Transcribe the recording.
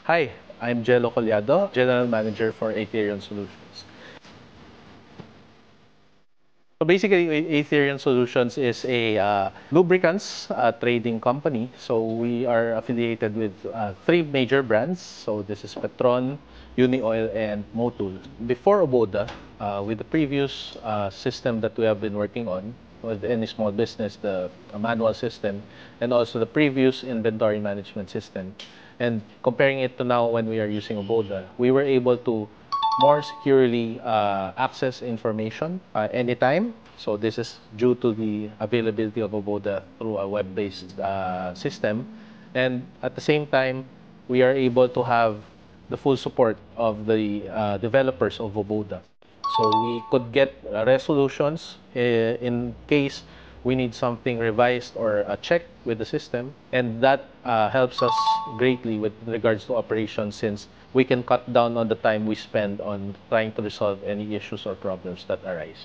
Hi, I'm Jello Collado, General Manager for Aetherion Solutions. So basically, Aetherion Solutions is a lubricants trading company. So we are affiliated with three major brands. So this is Petron, Unioil, and Motul. Before Oboda, with the previous system that we have been working on, with any small business, the manual system, and also the previous inventory management system. And comparing it to now when we are using Oboda, we were able to more securely access information anytime. So this is due to the availability of Oboda through a web-based system. And at the same time, we are able to have the full support of the developers of Oboda. So we could get resolutions in case we need something revised or checked with the system. And that helps us greatly with regards to operations, since we can cut down on the time we spend on trying to resolve any issues or problems that arise.